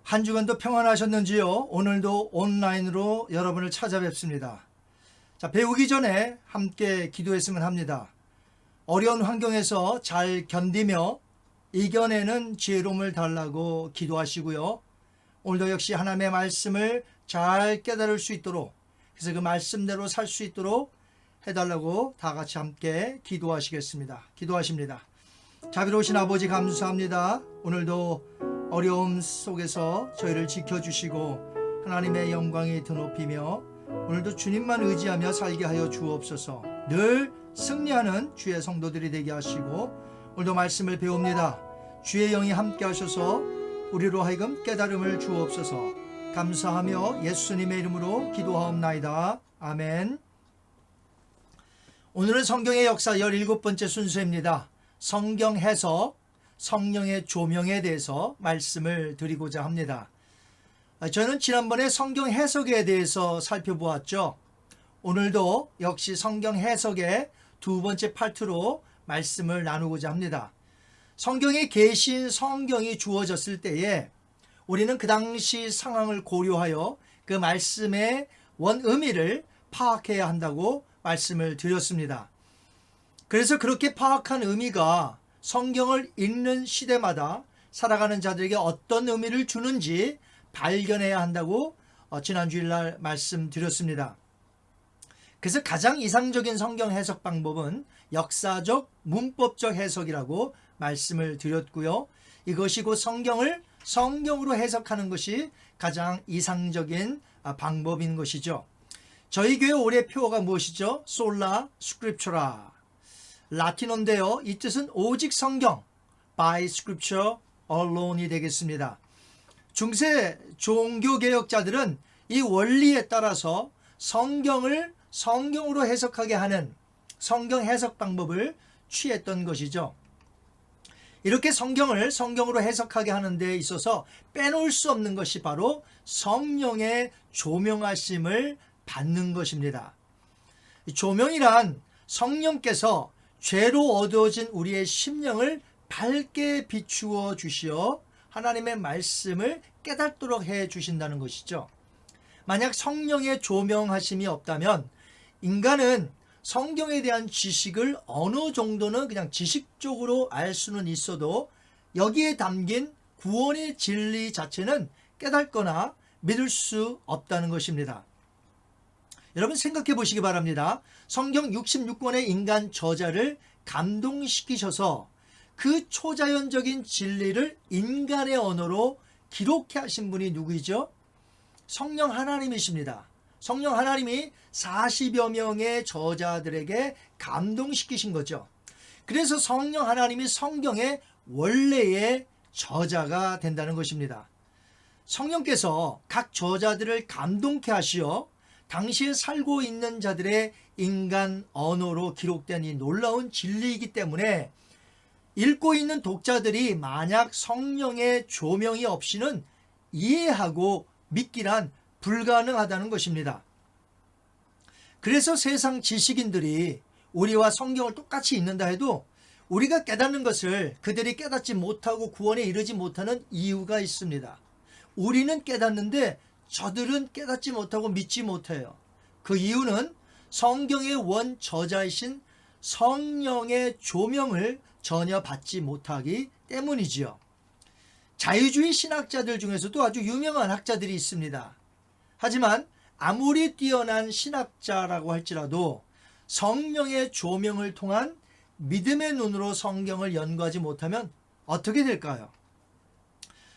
한 주간도 평안하셨는지요? 오늘도 온라인으로 여러분을 찾아뵙습니다. 자, 배우기 전에 함께 기도했으면 합니다. 어려운 환경에서 잘 견디며 이겨내는 지혜로움을 달라고 기도하시고요. 오늘도 역시 하나님의 말씀을 잘 깨달을 수 있도록, 그래서 그 말씀대로 살 수 있도록 해달라고 다 같이 함께 기도하시겠습니다. 기도하십니다. 자비로우신 아버지 감사합니다. 오늘도 어려움 속에서 저희를 지켜주시고 하나님의 영광이 드높이며 오늘도 주님만 의지하며 살게 하여 주옵소서. 늘 승리하는 주의 성도들이 되게 하시고 오늘도 말씀을 배웁니다. 주의 영이 함께 하셔서 우리로 하여금 깨달음을 주옵소서. 감사하며 예수님의 이름으로 기도하옵나이다. 아멘. 오늘은 성경의 역사 17번째 순서입니다. 성경 해석, 성령의 조명에 대해서 말씀을 드리고자 합니다. 저는 지난번에 성경 해석에 대해서 살펴보았죠. 오늘도 역시 성경 해석의 두 번째 파트로 말씀을 나누고자 합니다. 성경에 계신 성경이 주어졌을 때에 우리는 그 당시 상황을 고려하여 그 말씀의 원의미를 파악해야 한다고 말씀을 드렸습니다. 그래서 그렇게 파악한 의미가 성경을 읽는 시대마다 살아가는 자들에게 어떤 의미를 주는지 발견해야 한다고 지난 주일날 말씀드렸습니다. 그래서 가장 이상적인 성경 해석 방법은 역사적 문법적 해석이라고 말씀을 드렸고요. 이것이 곧 성경을 성경으로 해석하는 것이 가장 이상적인 방법인 것이죠. 저희 교회 올해 표어가 무엇이죠? 솔라 스크립처라, 라틴어인데요. 이 뜻은 오직 성경, by scripture alone이 되겠습니다. 중세 종교개혁자들은 이 원리에 따라서 성경을 성경으로 해석하게 하는 성경 해석 방법을 취했던 것이죠. 이렇게 성경을 성경으로 해석하게 하는 데 있어서 빼놓을 수 없는 것이 바로 성령의 조명하심을 받는 것입니다. 조명이란 성령께서 죄로 어두워진 우리의 심령을 밝게 비추어 주시어 하나님의 말씀을 깨닫도록 해 주신다는 것이죠. 만약 성령의 조명하심이 없다면 인간은 성경에 대한 지식을 어느 정도는 그냥 지식적으로 알 수는 있어도 여기에 담긴 구원의 진리 자체는 깨닫거나 믿을 수 없다는 것입니다. 여러분 생각해 보시기 바랍니다. 성경 66권의 인간 저자를 감동시키셔서 그 초자연적인 진리를 인간의 언어로 기록해 하신 분이 누구이죠? 성령 하나님이십니다. 성령 하나님이 40여 명의 저자들에게 감동시키신 거죠. 그래서 성령 하나님이 성경의 원래의 저자가 된다는 것입니다. 성령께서 각 저자들을 감동케 하시어 당시에 살고 있는 자들의 인간 언어로 기록된 이 놀라운 진리이기 때문에 읽고 있는 독자들이 만약 성령의 조명이 없이는 이해하고 믿기란 불가능하다는 것입니다. 그래서 세상 지식인들이 우리와 성경을 똑같이 읽는다 해도 우리가 깨닫는 것을 그들이 깨닫지 못하고 구원에 이르지 못하는 이유가 있습니다. 우리는 깨닫는데 저들은 깨닫지 못하고 믿지 못해요. 그 이유는 성경의 원 저자이신 성령의 조명을 전혀 받지 못하기 때문이지요. 자유주의 신학자들 중에서도 아주 유명한 학자들이 있습니다. 하지만 아무리 뛰어난 신학자라고 할지라도 성령의 조명을 통한 믿음의 눈으로 성경을 연구하지 못하면 어떻게 될까요?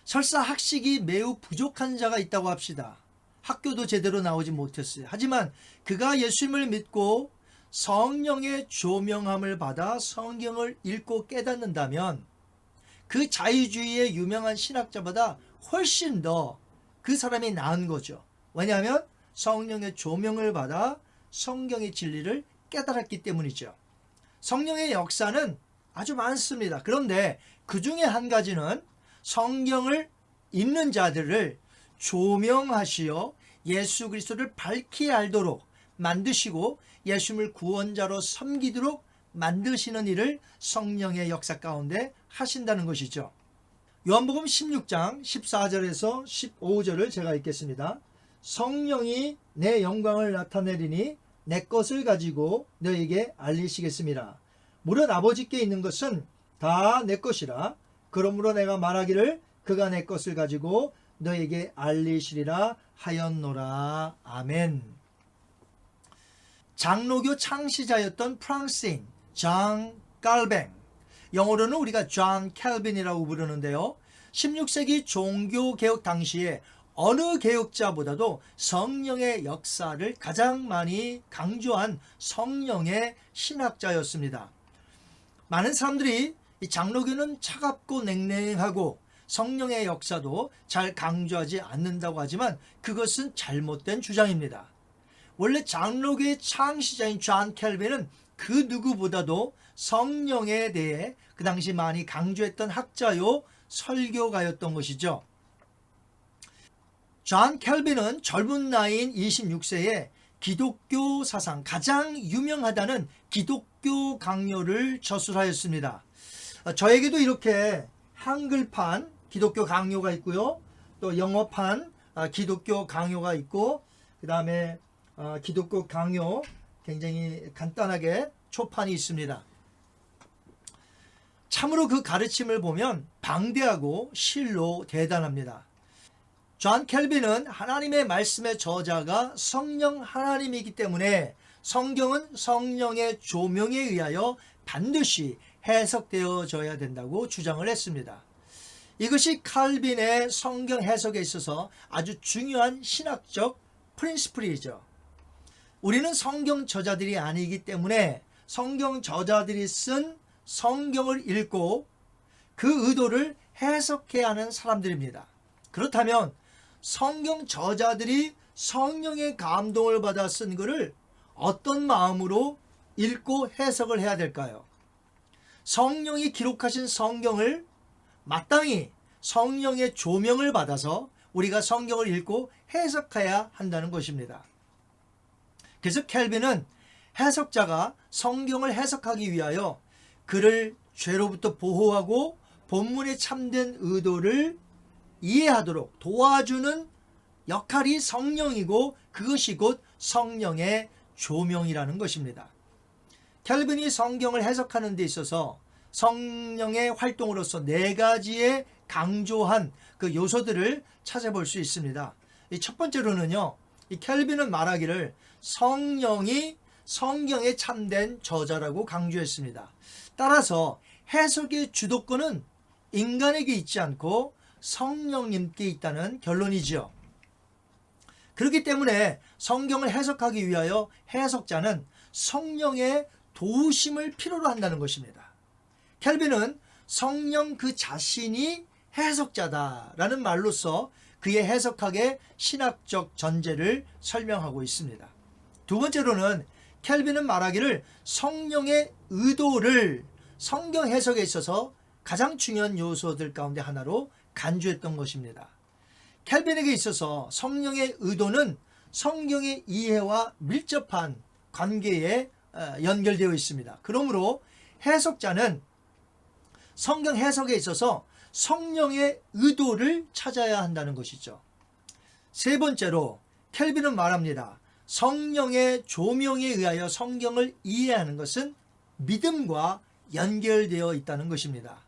설사 학식이 매우 부족한 자가 있다고 합시다. 학교도 제대로 나오지 못했어요. 하지만 그가 예수님을 믿고 성령의 조명함을 받아 성경을 읽고 깨닫는다면 그 자유주의의 유명한 신학자보다 훨씬 더 그 사람이 나은 거죠. 왜냐하면 성령의 조명을 받아 성경의 진리를 깨달았기 때문이죠. 성령의 역사는 아주 많습니다. 그런데 그 중에 한 가지는 성경을 읽는 자들을 조명하시어 예수 그리스도를 밝히 알도록 만드시고 예수님을 구원자로 섬기도록 만드시는 일을 성령의 역사 가운데 하신다는 것이죠. 요한복음 16장 14절에서 15절을 제가 읽겠습니다. 성령이 내 영광을 나타내리니 내 것을 가지고 너에게 알리시겠습니다. 무릇 아버지께 있는 것은 다 내 것이라. 그러므로 내가 말하기를 그가 내 것을 가지고 너에게 알리시리라 하였노라. 아멘. 장로교 창시자였던 프랑스인 장 깔뱅, 영어로는 우리가 존 캘빈이라고 부르는데요. 16세기 종교개혁 당시에 어느 개혁자보다도 성령의 역사를 가장 많이 강조한 성령의 신학자였습니다. 많은 사람들이 이 장로교는 차갑고 냉랭하고 성령의 역사도 잘 강조하지 않는다고 하지만 그것은 잘못된 주장입니다. 원래 장로교의 창시자인 존 캘빈은 그 누구보다도 성령에 대해 그 당시 많이 강조했던 학자요 설교가였던 것이죠. 존 캘빈은 젊은 나이인 26세에 기독교 사상 가장 유명하다는 기독교 강요를 저술하였습니다. 저에게도 이렇게 한글판 기독교 강요가 있고요. 또 영어판 기독교 강요가 있고, 그 다음에 기독교 강요 굉장히 간단하게 초판이 있습니다. 참으로 그 가르침을 보면 방대하고 실로 대단합니다. 존 캘빈은 하나님의 말씀의 저자가 성령 하나님이기 때문에 성경은 성령의 조명에 의하여 반드시 해석되어져야 된다고 주장을 했습니다. 이것이 칼빈의 성경 해석에 있어서 아주 중요한 신학적 프린시플이죠. 우리는 성경 저자들이 아니기 때문에 성경 저자들이 쓴 성경을 읽고 그 의도를 해석해야 하는 사람들입니다. 그렇다면 성경 저자들이 성령의 감동을 받아 쓴 글을 어떤 마음으로 읽고 해석을 해야 될까요? 성령이 기록하신 성경을 마땅히 성령의 조명을 받아서 우리가 성경을 읽고 해석해야 한다는 것입니다. 그래서 캘빈은 해석자가 성경을 해석하기 위하여 그를 죄로부터 보호하고 본문의 참된 의도를 이해하도록 도와주는 역할이 성령이고 그것이 곧 성령의 조명이라는 것입니다. 캘빈이 성경을 해석하는 데 있어서 성령의 활동으로서 4가지의 강조한 그 요소들을 찾아볼 수 있습니다. 첫 번째로는요, 이 캘빈은 말하기를 성령이 성경의 참된 저자라고 강조했습니다. 따라서 해석의 주도권은 인간에게 있지 않고 성령님께 있다는 결론이지요. 그렇기 때문에 성경을 해석하기 위하여 해석자는 성령의 도우심을 필요로 한다는 것입니다. 캘빈은 성령 그 자신이 해석자다라는 말로써 그의 해석학의 신학적 전제를 설명하고 있습니다. 두 번째로는 캘빈은 말하기를 성령의 의도를 성경 해석에 있어서 가장 중요한 요소들 가운데 하나로 간주했던 것입니다. 캘빈에게 있어서 성령의 의도는 성경의 이해와 밀접한 관계에 연결되어 있습니다. 그러므로 해석자는 성경 해석에 있어서 성령의 의도를 찾아야 한다는 것이죠. 세 번째로 캘빈은 말합니다. 성령의 조명에 의하여 성경을 이해하는 것은 믿음과 연결되어 있다는 것입니다.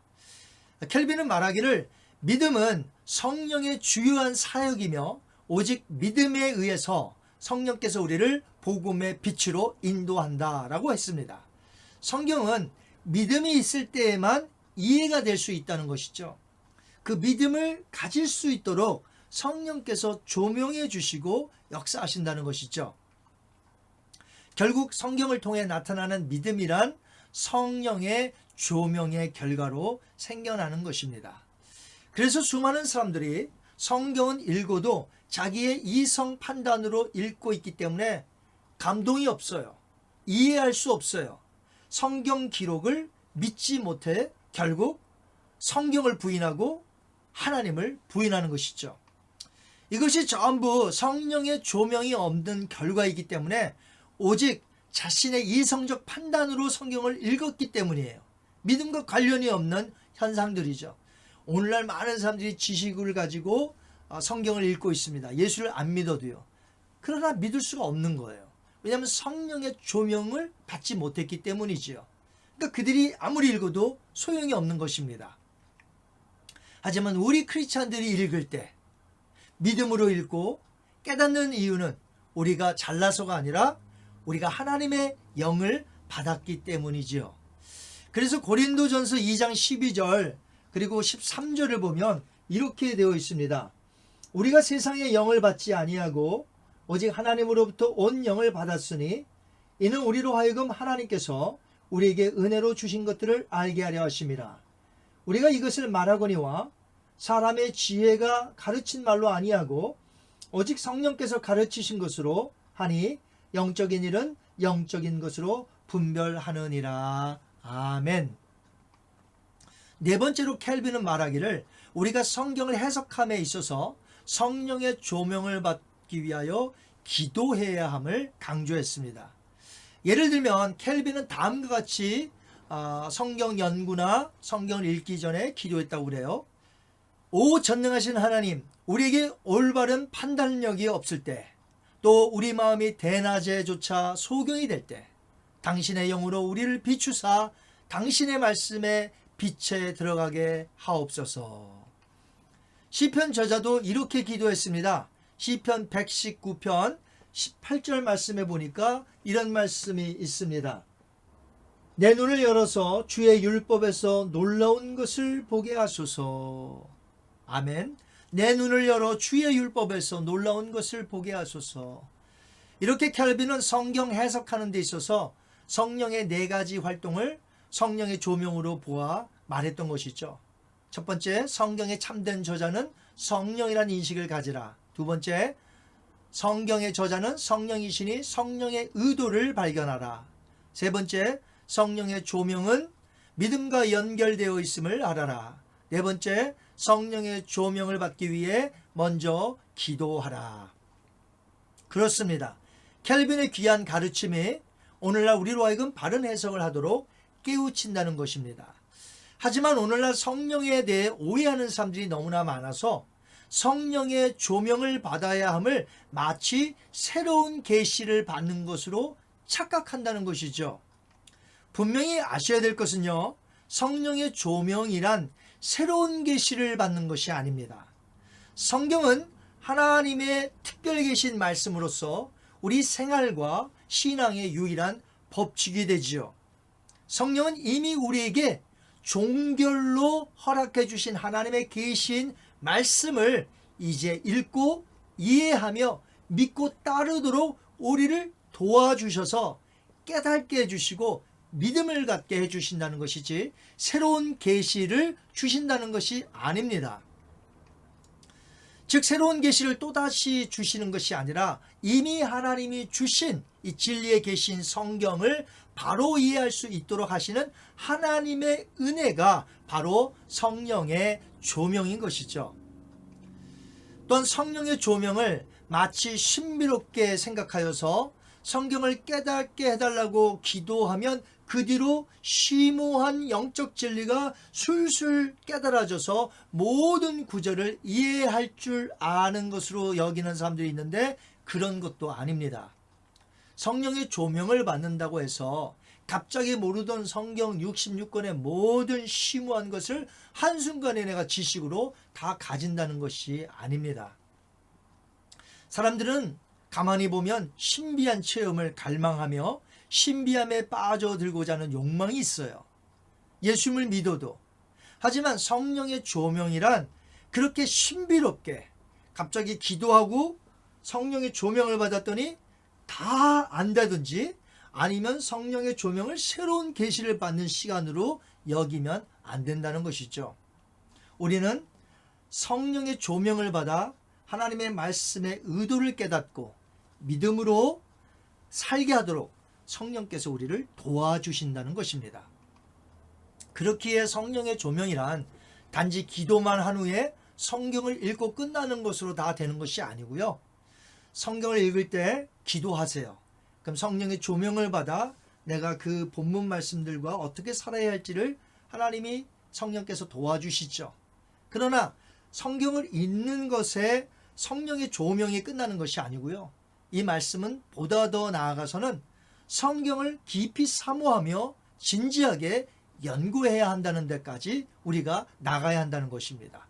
캘빈은 말하기를 믿음은 성령의 주요한 사역이며 오직 믿음에 의해서 성령께서 우리를 복음의 빛으로 인도한다라고 했습니다. 성경은 믿음이 있을 때에만 이해가 될 수 있다는 것이죠. 그 믿음을 가질 수 있도록 성령께서 조명해 주시고 역사하신다는 것이죠. 결국 성경을 통해 나타나는 믿음이란 성령의 조명의 결과로 생겨나는 것입니다. 그래서 수많은 사람들이 성경은 읽어도 자기의 이성 판단으로 읽고 있기 때문에 감동이 없어요. 이해할 수 없어요. 성경 기록을 믿지 못해 결국 성경을 부인하고 하나님을 부인하는 것이죠. 이것이 전부 성령의 조명이 없는 결과이기 때문에 오직 자신의 이성적 판단으로 성경을 읽었기 때문이에요. 믿음과 관련이 없는 현상들이죠. 오늘날 많은 사람들이 지식을 가지고 성경을 읽고 있습니다. 예수를 안 믿어도요. 그러나 믿을 수가 없는 거예요. 왜냐하면 성령의 조명을 받지 못했기 때문이지요. 그러니까 그들이 아무리 읽어도 소용이 없는 것입니다. 하지만 우리 크리스찬들이 읽을 때 믿음으로 읽고 깨닫는 이유는 우리가 잘나서가 아니라 우리가 하나님의 영을 받았기 때문이지요. 그래서 고린도전서 2장 12절 그리고 13절을 보면 이렇게 되어 있습니다. 우리가 세상의 영을 받지 아니하고 오직 하나님으로부터 온 영을 받았으니 이는 우리로 하여금 하나님께서 우리에게 은혜로 주신 것들을 알게 하려 하심이라. 우리가 이것을 말하거니와 사람의 지혜가 가르친 말로 아니하고 오직 성령께서 가르치신 것으로 하니 영적인 일은 영적인 것으로 분별하느니라. 아멘. 네 번째로 켈빈은 말하기를 우리가 성경을 해석함에 있어서 성령의 조명을 받기 위하여 기도해야 함을 강조했습니다. 예를 들면 켈빈은 다음과 같이 성경 연구나 성경을 읽기 전에 기도했다고 그래요. 오 전능하신 하나님, 우리에게 올바른 판단력이 없을 때, 또 우리 마음이 대낮에조차 소경이 될 때 당신의 영으로 우리를 비추사 당신의 말씀에 빛에 들어가게 하옵소서. 시편 저자도 이렇게 기도했습니다. 시편 119편 18절 말씀에 보니까 이런 말씀이 있습니다. 내 눈을 열어서 주의 율법에서 놀라운 것을 보게 하소서. 아멘. 내 눈을 열어 주의 율법에서 놀라운 것을 보게 하소서. 이렇게 켈빈은 성경 해석하는 데 있어서 성령의 네 가지 활동을 성령의 조명으로 보아 말했던 것이죠. 첫 번째, 성경의 참된 저자는 성령이라는 인식을 가지라. 두 번째, 성경의 저자는 성령이시니 성령의 의도를 발견하라. 세 번째, 성령의 조명은 믿음과 연결되어 있음을 알아라. 네 번째, 성령의 조명을 받기 위해 먼저 기도하라. 그렇습니다. 켈빈의 귀한 가르침이 오늘날 우리로 하여금 바른 해석을 하도록 깨우친다는 것입니다. 하지만 오늘날 성령에 대해 오해하는 사람들이 너무나 많아서 성령의 조명을 받아야 함을 마치 새로운 계시를 받는 것으로 착각한다는 것이죠. 분명히 아셔야 될 것은요, 성령의 조명이란 새로운 계시를 받는 것이 아닙니다. 성경은 하나님의 특별 계신 말씀으로서 우리 생활과 신앙의 유일한 법칙이 되지요. 성령은 이미 우리에게 종결로 허락해 주신 하나님의 계신 말씀을 이제 읽고 이해하며 믿고 따르도록 우리를 도와주셔서 깨닫게 해주시고 믿음을 갖게 해주신다는 것이지 새로운 계시를 주신다는 것이 아닙니다. 즉 새로운 계시를 또다시 주시는 것이 아니라 이미 하나님이 주신 이 진리에 계신 성경을 바로 이해할 수 있도록 하시는 하나님의 은혜가 바로 성령의 조명인 것이죠. 또한 성령의 조명을 마치 신비롭게 생각하여서 성경을 깨닫게 해달라고 기도하면 그 뒤로 심오한 영적 진리가 술술 깨달아져서 모든 구절을 이해할 줄 아는 것으로 여기는 사람들이 있는데 그런 것도 아닙니다. 성령의 조명을 받는다고 해서 갑자기 모르던 성경 66권의 모든 심오한 것을 한순간에 내가 지식으로 다 가진다는 것이 아닙니다. 사람들은 가만히 보면 신비한 체험을 갈망하며 신비함에 빠져들고자 하는 욕망이 있어요. 예수님을 믿어도. 하지만 성령의 조명이란 그렇게 신비롭게 갑자기 기도하고 성령의 조명을 받았더니 다 안다든지 아니면 성령의 조명을 새로운 계시를 받는 시간으로 여기면 안 된다는 것이죠. 우리는 성령의 조명을 받아 하나님의 말씀의 의도를 깨닫고 믿음으로 살게 하도록 성령께서 우리를 도와주신다는 것입니다. 그렇기에 성령의 조명이란 단지 기도만 한 후에 성경을 읽고 끝나는 것으로 다 되는 것이 아니고요. 성경을 읽을 때 기도하세요. 그럼 성령의 조명을 받아 내가 그 본문 말씀들과 어떻게 살아야 할지를 하나님이 성령께서 도와주시죠. 그러나 성경을 읽는 것에 성령의 조명이 끝나는 것이 아니고요. 이 말씀은 보다 더 나아가서는 성경을 깊이 사모하며 진지하게 연구해야 한다는 데까지 우리가 나가야 한다는 것입니다.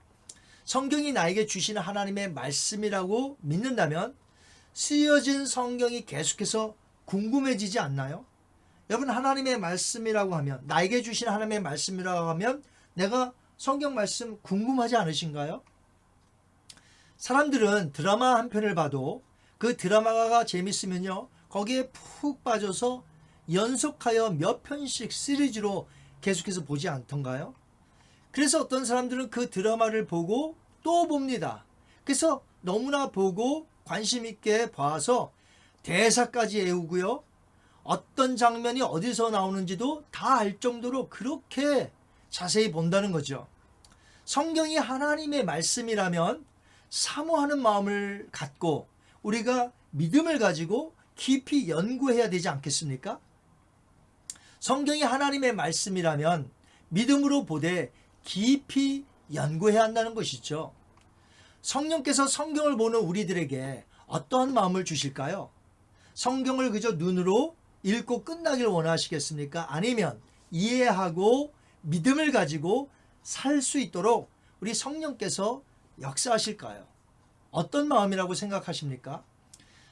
성경이 나에게 주시는 하나님의 말씀이라고 믿는다면 쓰여진 성경이 계속해서 궁금해지지 않나요? 여러분, 하나님의 말씀이라고 하면, 나에게 주신 하나님의 말씀이라고 하면 내가 성경 말씀 궁금하지 않으신가요? 사람들은 드라마 한 편을 봐도 그 드라마가 재밌으면요, 거기에 푹 빠져서 연속하여 몇 편씩 시리즈로 계속해서 보지 않던가요? 그래서 어떤 사람들은 그 드라마를 보고 또 봅니다. 그래서 너무나 보고 관심 있게 봐서 대사까지 외우고요, 어떤 장면이 어디서 나오는지도 다 알 정도로 그렇게 자세히 본다는 거죠. 성경이 하나님의 말씀이라면 사모하는 마음을 갖고 우리가 믿음을 가지고 깊이 연구해야 되지 않겠습니까? 성경이 하나님의 말씀이라면 믿음으로 보되 깊이 연구해야 한다는 것이죠. 성령께서 성경을 보는 우리들에게 어떠한 마음을 주실까요? 성경을 그저 눈으로 읽고 끝나길 원하시겠습니까? 아니면 이해하고 믿음을 가지고 살 수 있도록 우리 성령께서 역사하실까요? 어떤 마음이라고 생각하십니까?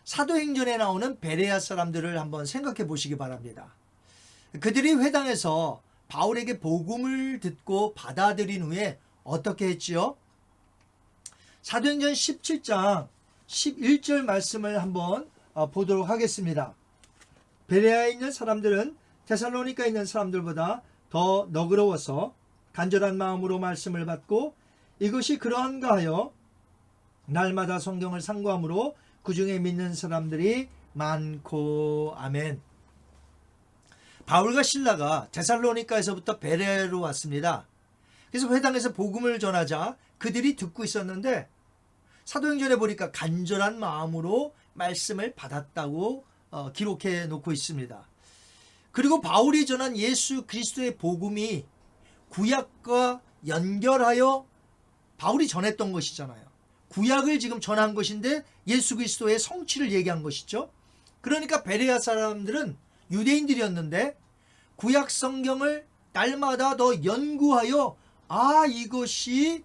사도행전에 나오는 베레아 사람들을 한번 생각해 보시기 바랍니다. 그들이 회당에서 바울에게 복음을 듣고 받아들인 후에 어떻게 했지요? 사도행전 17장 11절 말씀을 한번 보도록 하겠습니다. 베레아에 있는 사람들은 데살로니가에 있는 사람들보다 더 너그러워서 간절한 마음으로 말씀을 받고 이것이 그러한가 하여 날마다 성경을 상고함으로 그 중에 믿는 사람들이 많고. 아멘. 바울과 실라가 데살로니가에서부터 베레아로 왔습니다. 그래서 회당에서 복음을 전하자 그들이 듣고 있었는데 사도행전에 보니까 간절한 마음으로 말씀을 받았다고 기록해 놓고 있습니다. 그리고 바울이 전한 예수 그리스도의 복음이 구약과 연결하여 바울이 전했던 것이잖아요. 구약을 지금 전한 것인데 예수 그리스도의 성취를 얘기한 것이죠. 그러니까 베레아 사람들은 유대인들이었는데 구약 성경을 날마다 더 연구하여 이것이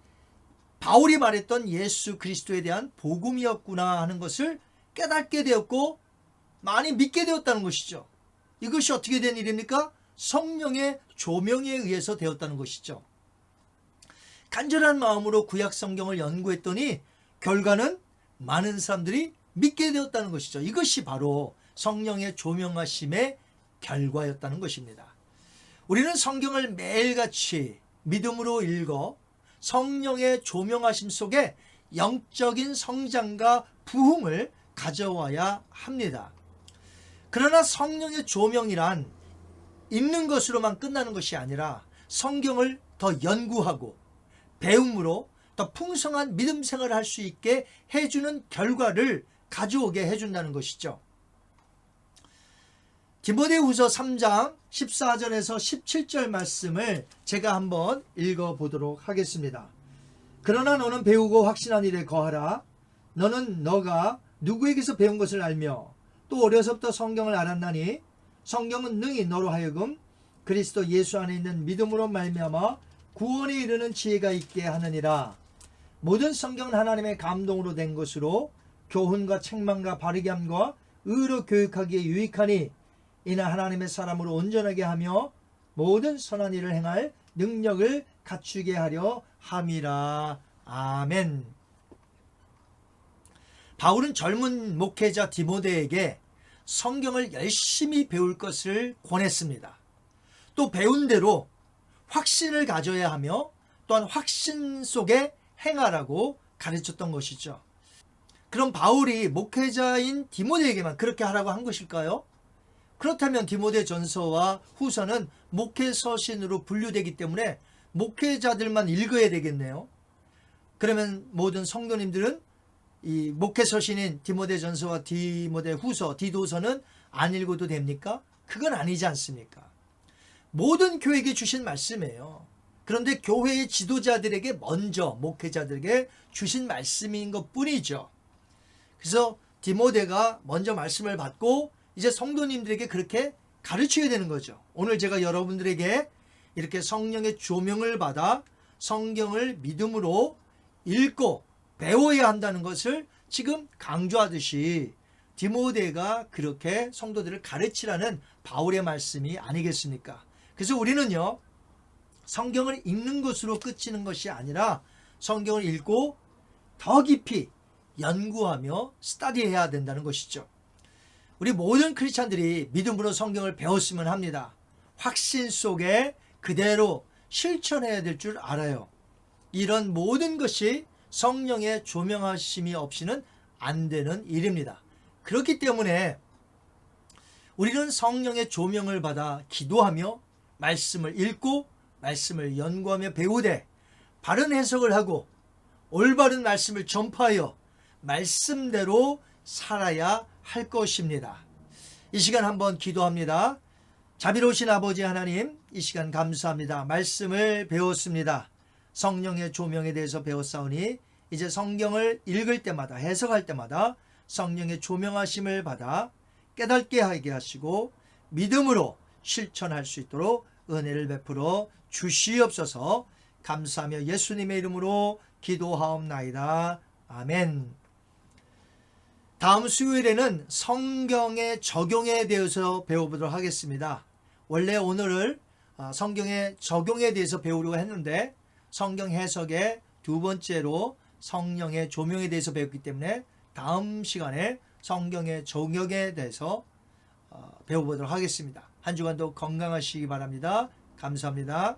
바울이 말했던 예수 그리스도에 대한 복음이었구나 하는 것을 깨닫게 되었고 많이 믿게 되었다는 것이죠. 이것이 어떻게 된 일입니까? 성령의 조명에 의해서 되었다는 것이죠. 간절한 마음으로 구약 성경을 연구했더니 결과는 많은 사람들이 믿게 되었다는 것이죠. 이것이 바로 성령의 조명하심의 결과였다는 것입니다. 우리는 성경을 매일같이 믿음으로 읽어 성령의 조명하심 속에 영적인 성장과 부흥을 가져와야 합니다. 그러나 성령의 조명이란 읽는 것으로만 끝나는 것이 아니라 성경을 더 연구하고 배움으로 더 풍성한 믿음 생활을 할 수 있게 해주는 결과를 가져오게 해준다는 것이죠. 디모데후서 3장 14절에서 17절 말씀을 제가 한번 읽어보도록 하겠습니다. 그러나 너는 배우고 확신한 일에 거하라. 너는 너가 누구에게서 배운 것을 알며 또 어려서부터 성경을 알았나니 성경은 능히 너로 하여금 그리스도 예수 안에 있는 믿음으로 말미암아 구원에 이르는 지혜가 있게 하느니라. 모든 성경은 하나님의 감동으로 된 것으로 교훈과 책망과 바르게 함과 의로 교육하기에 유익하니 이는 하나님의 사람으로 온전하게 하며 모든 선한 일을 행할 능력을 갖추게 하려 함이라. 아멘. 바울은 젊은 목회자 디모데에게 성경을 열심히 배울 것을 권했습니다. 또 배운 대로 확신을 가져야 하며 또한 확신 속에 행하라고 가르쳤던 것이죠. 그럼 바울이 목회자인 디모데에게만 그렇게 하라고 한 것일까요? 그렇다면 디모데 전서와 후서는 목회 서신으로 분류되기 때문에 목회자들만 읽어야 되겠네요. 그러면 모든 성도님들은 이 목회 서신인 디모데 전서와 디모데 후서, 디도서는 안 읽어도 됩니까? 그건 아니지 않습니까? 모든 교회에게 주신 말씀이에요. 그런데 교회의 지도자들에게 먼저 목회자들에게 주신 말씀인 것 뿐이죠. 그래서 디모데가 먼저 말씀을 받고 이제 성도님들에게 그렇게 가르쳐야 되는 거죠. 오늘 제가 여러분들에게 이렇게 성령의 조명을 받아 성경을 믿음으로 읽고 배워야 한다는 것을 지금 강조하듯이 디모데가 그렇게 성도들을 가르치라는 바울의 말씀이 아니겠습니까? 그래서 우리는요, 성경을 읽는 것으로 그치는 것이 아니라 성경을 읽고 더 깊이 연구하며 스터디해야 된다는 것이죠. 우리 모든 크리스찬들이 믿음으로 성경을 배웠으면 합니다. 확신 속에 그대로 실천해야 될 줄 알아요. 이런 모든 것이 성령의 조명하심이 없이는 안 되는 일입니다. 그렇기 때문에 우리는 성령의 조명을 받아 기도하며 말씀을 읽고 말씀을 연구하며 배우되 바른 해석을 하고 올바른 말씀을 전파하여 말씀대로 살아야 할 것입니다. 이 시간 한번 기도합니다. 자비로우신 아버지 하나님, 이 시간 감사합니다. 말씀을 배웠습니다. 성령의 조명에 대해서 배웠사오니 이제 성경을 읽을 때마다 해석할 때마다 성령의 조명하심을 받아 깨닫게 하게 하시고 믿음으로 실천할 수 있도록 은혜를 베풀어 주시옵소서. 감사하며 예수님의 이름으로 기도하옵나이다. 아멘. 다음 수요일에는 성경의 적용에 대해서 배워보도록 하겠습니다. 원래 오늘을 성경의 적용에 대해서 배우려고 했는데 성경 해석의 두 번째로 성령의 조명에 대해서 배웠기 때문에 다음 시간에 성경의 적용에 대해서 배워보도록 하겠습니다. 한 주간도 건강하시기 바랍니다. 감사합니다.